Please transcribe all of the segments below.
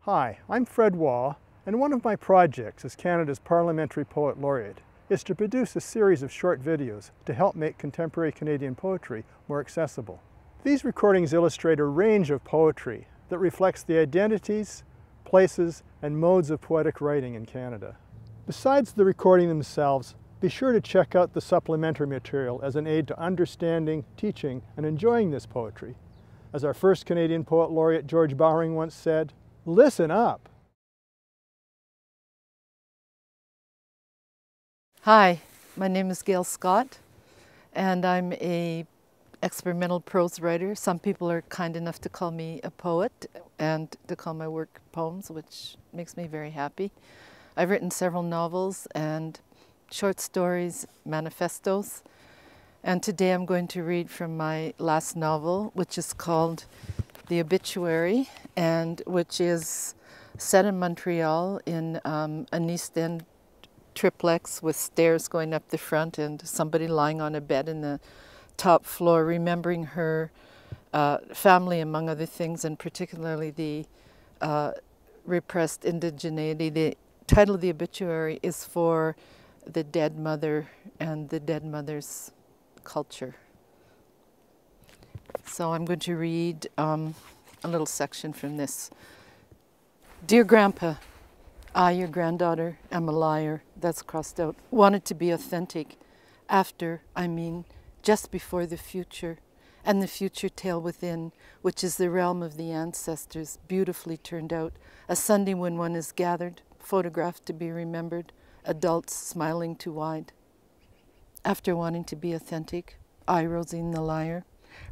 Hi, I'm Fred Waugh, and one of my projects as Canada's Parliamentary Poet Laureate is to produce a series of short videos to help make contemporary Canadian poetry more accessible. These recordings illustrate a range of poetry that reflects the identities, places, and modes of poetic writing in Canada. Besides the recording themselves, be sure to check out the supplementary material as an aid to understanding, teaching, and enjoying this poetry. As our first Canadian Poet Laureate George Bowring once said, "Listen up." Hi, my name is Gail Scott, and I'm an experimental prose writer. Some people are kind enough to call me a poet and to call my work poems, which makes me very happy. I've written several novels and short stories, manifestos, and today I'm going to read from my last novel, which is called The Obituary, and which is set in Montreal in an East End triplex with stairs going up the front and somebody lying on a bed in the top floor, remembering her family, among other things, and particularly the repressed indigeneity. The title of the obituary is for the dead mother and the dead mother's culture. So I'm going to read a little section from this. Dear Grandpa, I, your granddaughter, am a liar. That's crossed out. Wanted to be authentic. After, I mean, just before the future, and the future tale within, which is the realm of the ancestors, beautifully turned out. A Sunday when one is gathered, photographed to be remembered, adults smiling too wide. After wanting to be authentic, I, Rosine the liar,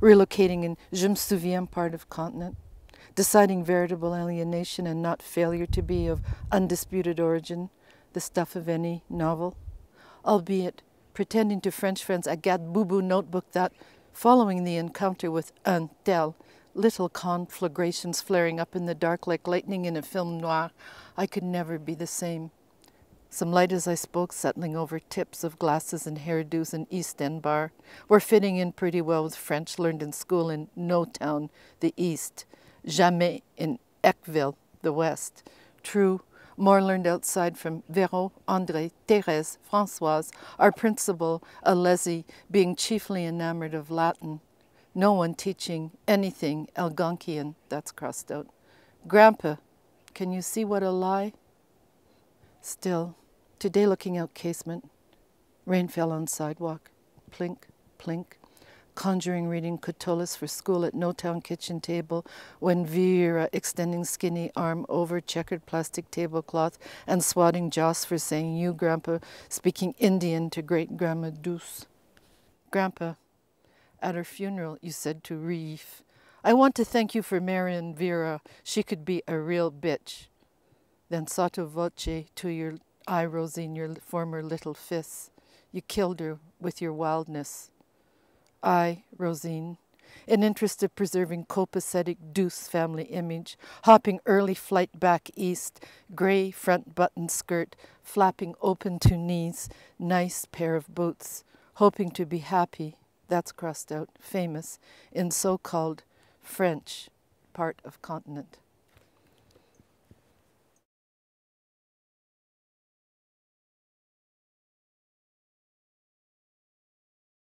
relocating in Je me souviens part of continent, deciding veritable alienation and not failure to be of undisputed origin, the stuff of any novel, albeit pretending to French friends a gad boubou notebook that, following the encounter with un tel, little conflagrations flaring up in the dark like lightning in a film noir, I could never be the same. Some light as I spoke, settling over tips of glasses and hairdos in East End bar, were fitting in pretty well with French learned in school in No Town, the East, jamais in Eckville, the West. True, more learned outside from Véro, André, Thérèse, Françoise, our principal, Alesi, being chiefly enamored of Latin. No one teaching anything Algonquian, that's crossed out. Grandpa, can you see what a lie? Still, today looking out casement, rain fell on sidewalk, plink, plink, conjuring reading Catullus for school at No Town kitchen table when Vera extending skinny arm over checkered plastic tablecloth and swatting Joss for saying you, Grandpa, speaking Indian to great-grandma Douce. Grandpa, at her funeral you said to Reef, I want to thank you for marrying Vera. She could be a real bitch. Then sotto voce to your eye, Rosine, your former little fist. You killed her with your wildness. I, Rosine, in interest of preserving copacetic Douce family image, hopping early flight back east, gray front button skirt, flapping open to knees, nice pair of boots, hoping to be happy, that's crossed out, famous, in so-called French part of continent.